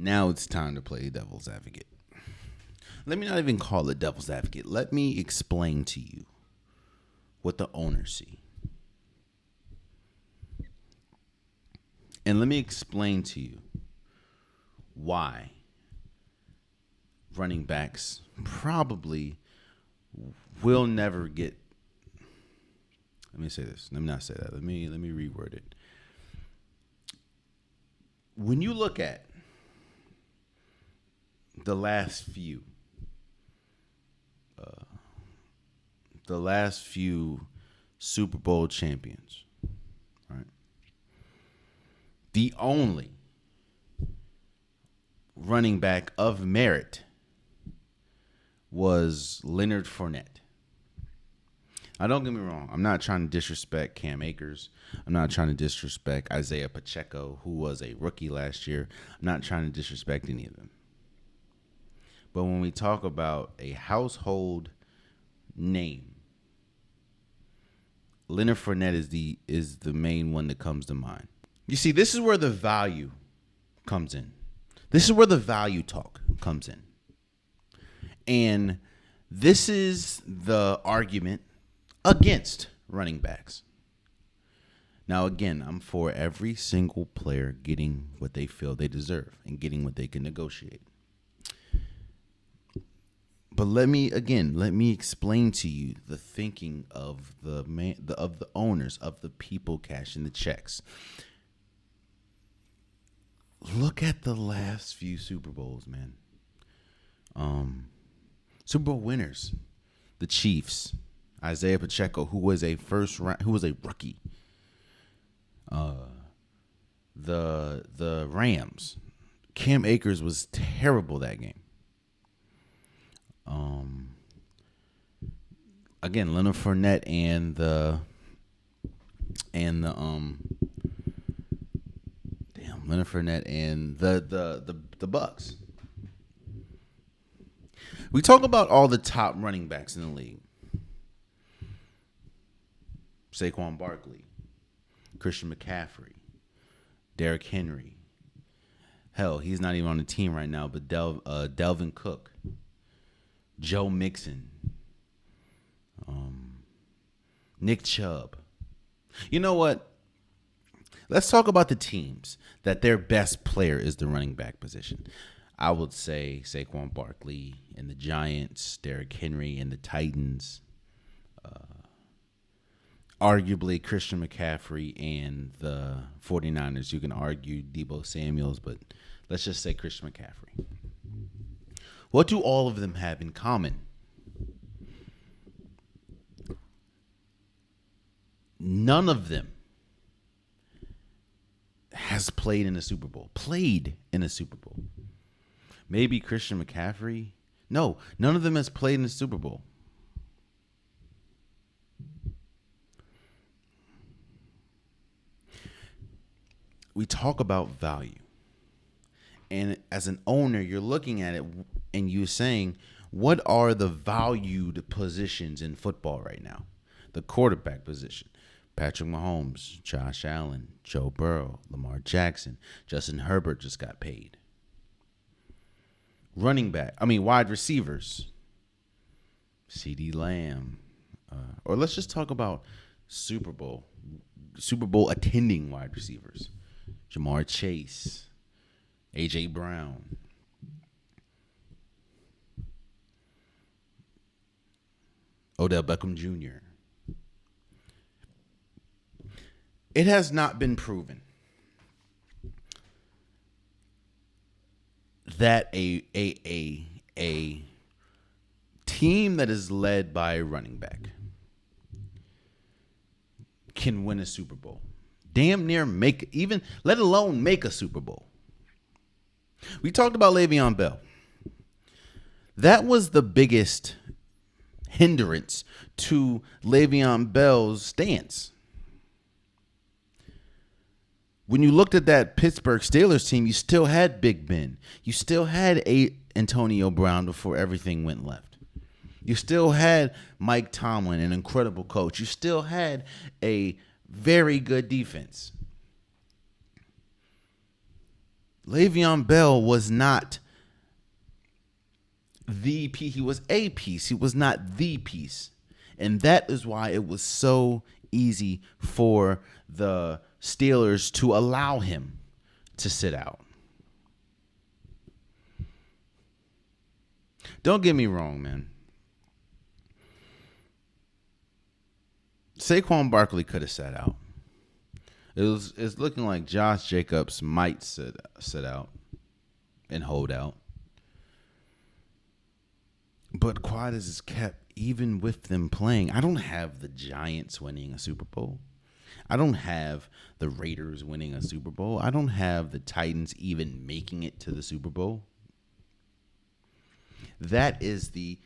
Now it's time to play devil's advocate. Let me not even call it devil's advocate. Let me explain to you what the owners see. And let me explain to you why running backs probably will never get. Let me say this. Let me not say that. Let me reword it. When you look at the last few Super Bowl champions, right? The only running back of merit was Leonard Fournette. Now, don't get me wrong. I'm not trying to disrespect Cam Akers. I'm not trying to disrespect Isaiah Pacheco, who was a rookie last year. I'm not trying to disrespect any of them. But when we talk about a household name, Leonard Fournette is the main one that comes to mind. You see, this is where the value comes in. This is where the value talk comes in. And this is the argument against running backs. Now, again, I'm for every single player getting what they feel they deserve and getting what they can negotiate. But let me explain to you the thinking of the owners, of the people cashing the checks. Look at the last few Super Bowls, man. Super Bowl winners, the Chiefs, Isaiah Pacheco, who was a rookie. The Rams, Cam Akers was terrible that game. Again, Leonard Fournette and the Leonard Fournette and the Bucks. We talk about all the top running backs in the league. Saquon Barkley, Christian McCaffrey, Derrick Henry. Hell, he's not even on the team right now, but Delvin Cook, Joe Mixon, Nick Chubb. You know what? Let's talk about the teams that their best player is the running back position. I would say Saquon Barkley and the Giants, Derrick Henry and the Titans, arguably Christian McCaffrey and the 49ers. You can argue Deebo Samuels, but let's just say Christian McCaffrey. What do all of them have in common? None of them has played in a Super Bowl. Maybe Christian McCaffrey. No, none of them has played in the Super Bowl. We talk about value. And as an owner, you're looking at it and you're saying, what are the valued positions in football right now? The quarterback position. Patrick Mahomes, Josh Allen, Joe Burrow, Lamar Jackson, Justin Herbert just got paid. Wide receivers. CeeDee Lamb. Or let's just talk about Super Bowl attending wide receivers. Jamar Chase, A.J. Brown. Odell Beckham Jr. It has not been proven that a team that is led by a running back can win a Super Bowl. Damn near let alone make a Super Bowl. We talked about Le'Veon Bell. That was the biggest hindrance to Le'Veon Bell's stance. When you looked at that Pittsburgh Steelers team, you still had Big Ben. You still had Antonio Brown before everything went left. You still had Mike Tomlin, an incredible coach. You still had a very good defense. Le'Veon Bell was not the piece. He was a piece. He was not the piece. And that is why it was so easy for the Steelers to allow him to sit out. Don't get me wrong, man. Saquon Barkley could have sat out. It's looking like Josh Jacobs might sit out and hold out. But quiet as it's kept, even with them playing, I don't have the Giants winning a Super Bowl. I don't have the Raiders winning a Super Bowl. I don't have the Titans even making it to the Super Bowl. That is the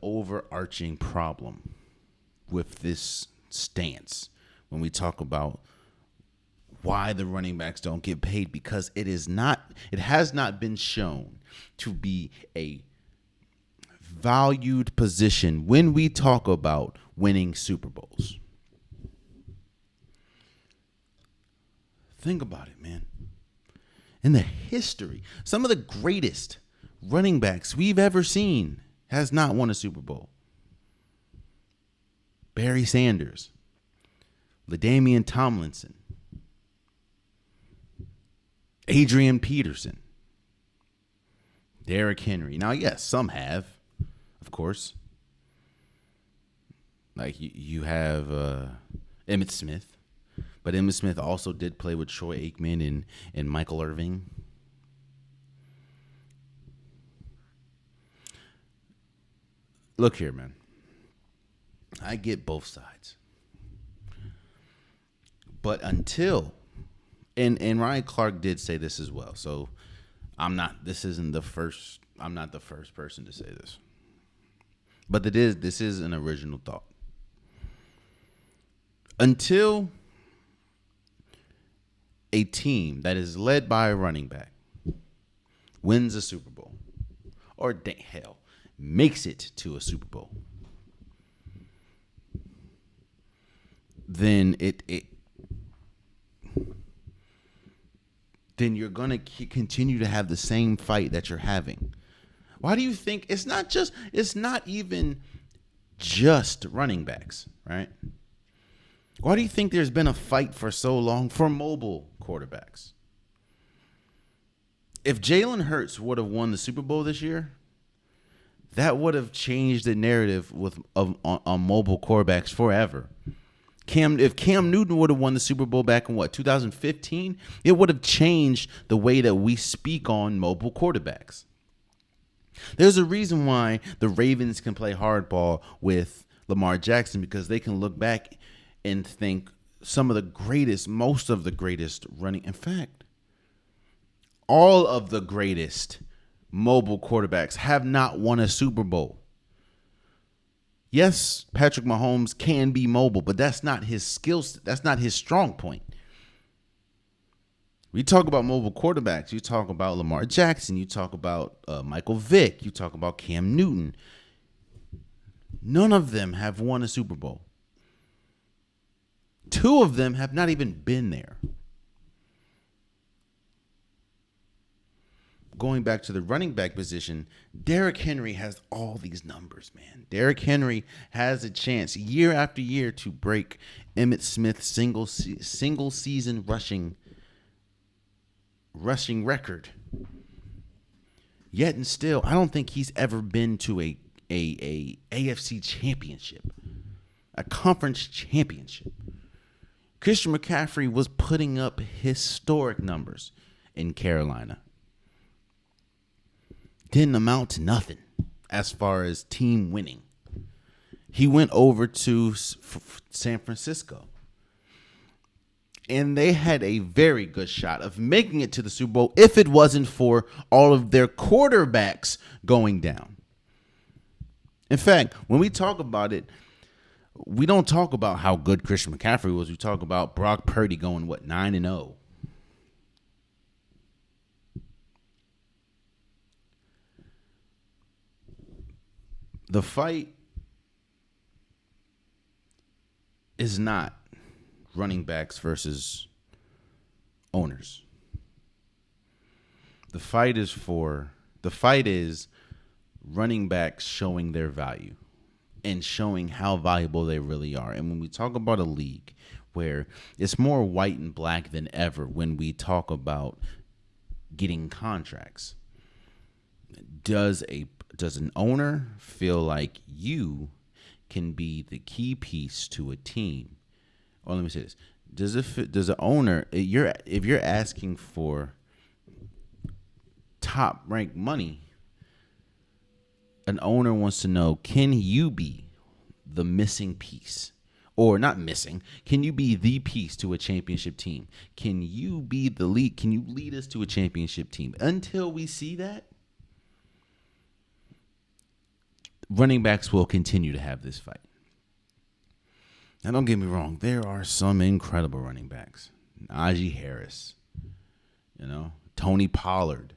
overarching problem with this stance when we talk about why the running backs don't get paid, because it has not been shown to be a valued position when we talk about winning Super Bowls. Think about it, man. In the history, some of the greatest running backs we've ever seen has not won a Super Bowl. Barry Sanders, LaDainian Tomlinson, Adrian Peterson, Derrick Henry. Now, yes, some have, of course. Like you have Emmitt Smith, but Emmitt Smith also did play with Troy Aikman and Michael Irving. Look here, man. I get both sides. But until, and Ryan Clark did say this as well, so I'm not the first person to say this. But this is an original thought. Until a team that is led by a running back wins a Super Bowl, or hell, makes it to a Super Bowl, then then you're going to continue to have the same fight that you're having. Why do you think it's not even just running backs, right? Why do you think there's been a fight for so long for mobile quarterbacks? If Jalen Hurts would have won the Super Bowl this year, that would have changed the narrative on mobile quarterbacks forever. If Cam Newton would have won the Super Bowl back in 2015, it would have changed the way that we speak on mobile quarterbacks. There's a reason why the Ravens can play hardball with Lamar Jackson, because they can look back and think most of the greatest running, in fact, all of the greatest mobile quarterbacks have not won a Super Bowl. Yes, Patrick Mahomes can be mobile, but that's not his skill set. That's not his strong point. We talk about mobile quarterbacks. You talk about Lamar Jackson. You talk about Michael Vick. You talk about Cam Newton. None of them have won a Super Bowl. Two of them have not even been there. Going back to the running back position, Derrick Henry has all these numbers, man. Derrick Henry has a chance year after year to break Emmitt Smith's single season rushing record. Yet and still, I don't think he's ever been to a AFC championship, a conference championship. Christian McCaffrey was putting up historic numbers in Carolina. Didn't amount to nothing as far as team winning. He went over to San Francisco, and they had a very good shot of making it to the Super Bowl if it wasn't for all of their quarterbacks going down. In fact, when we talk about it, we don't talk about how good Christian McCaffrey was. We talk about Brock Purdy going, 9-0. The fight is not running backs versus owners. The fight is running backs showing their value and showing how valuable they really are. And when we talk about a league where it's more white and black than ever when we talk about getting contracts, does an owner feel like you can be the key piece to a team? Or let me say this: does an owner, if you're asking for top ranked money, an owner wants to know, can you be the missing piece? Or not missing, can you be the piece to a championship team? Can you be the lead? Can you lead us to a championship team? Until we see that, running backs will continue to have this fight. Now, don't get me wrong. There are some incredible running backs. Najee Harris, Tony Pollard.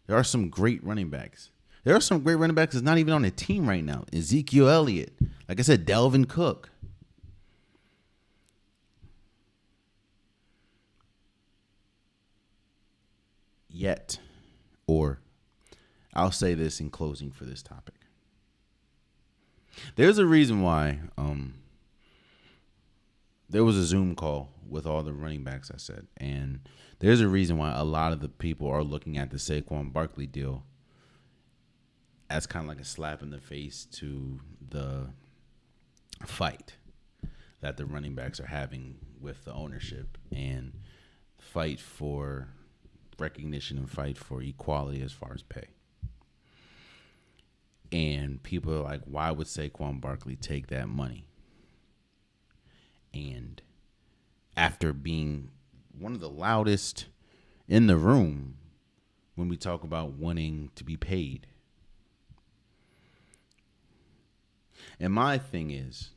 There are some great running backs. There are some great running backs that's not even on a team right now. Ezekiel Elliott. Like I said, Delvin Cook. Yet, or I'll say this in closing for this topic. There's a reason why there was a Zoom call with all the running backs, I said. And there's a reason why a lot of the people are looking at the Saquon Barkley deal as kind of like a slap in the face to the fight that the running backs are having with the ownership and fight for recognition and fight for equality as far as pay. And people are like, why would Saquon Barkley take that money? And after being one of the loudest in the room when we talk about wanting to be paid. And my thing is,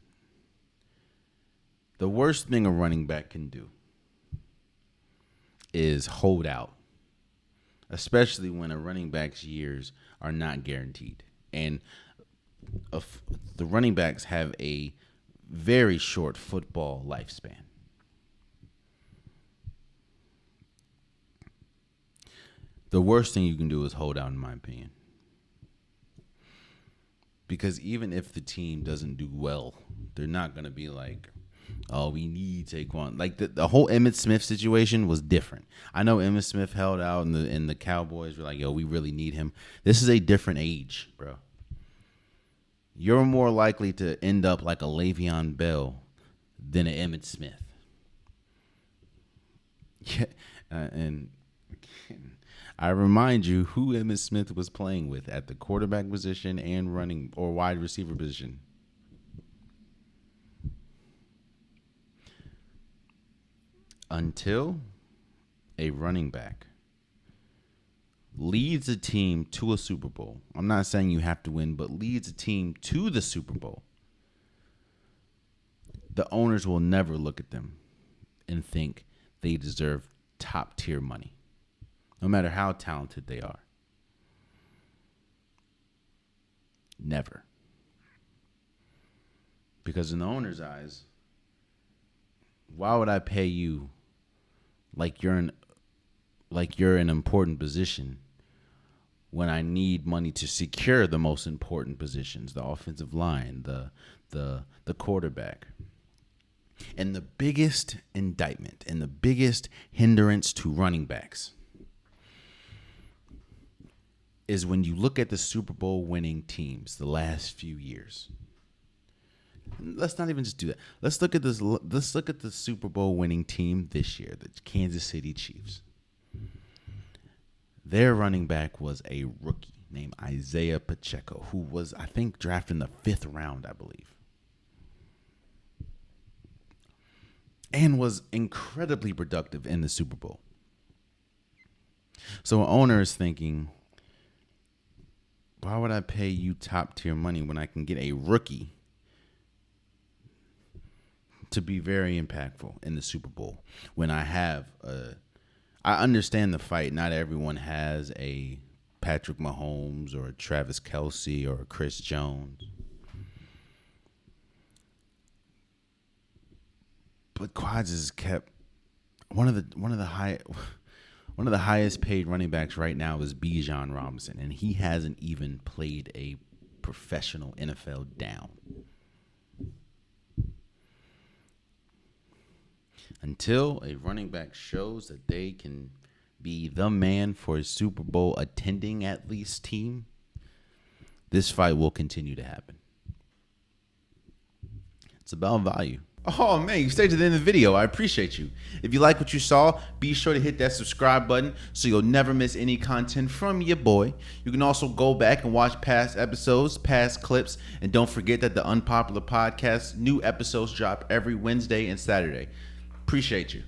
the worst thing a running back can do is hold out, especially when a running back's years are not guaranteed. And the running backs have a very short football lifespan. The worst thing you can do is hold out, in my opinion. Because even if the team doesn't do well, they're not going to be like, oh, we need Saquon. Like the whole Emmitt Smith situation was different. I know Emmitt Smith held out and the Cowboys were like, yo, we really need him. This is a different age, bro. You're more likely to end up like a Le'Veon Bell than an Emmitt Smith. Yeah, and I remind you who Emmitt Smith was playing with at the quarterback position and running or wide receiver position. Until a running back leads a team to a Super Bowl. I'm not saying you have to win, but leads a team to the Super Bowl. The owners will never look at them and think they deserve top tier money, no matter how talented they are. Never. Because in the owner's eyes, why would I pay you like you're an important position when I need money to secure the most important positions, the offensive line, the quarterback? And the biggest indictment and the biggest hindrance to running backs is when you look at the Super Bowl winning teams the last few years. Let's not even just do that. Let's look at this. Let's look at the Super Bowl winning team this year, the Kansas City Chiefs. Their running back was a rookie named Isaiah Pacheco, who was, I think, drafted in the 5th round, I believe. And was incredibly productive in the Super Bowl. So an owner is thinking, why would I pay you top tier money when I can get a rookie to be very impactful in the Super Bowl? When I understand the fight. Not everyone has a Patrick Mahomes or a Travis Kelce or a Chris Jones. But Quads has kept one of the One of the highest paid running backs right now is Bijan Robinson, and he hasn't even played a professional NFL down. Until a running back shows that they can be the man for a Super Bowl attending at least team, this fight will continue to happen. It's about value. Oh man, you stayed to the end of the video. I appreciate you. If you like what you saw, be sure to hit that subscribe button so you'll never miss any content from your boy. You can also go back and watch past episodes, past clips, and don't forget that the Unpopular Podcast new episodes drop every Wednesday and Saturday. Appreciate you.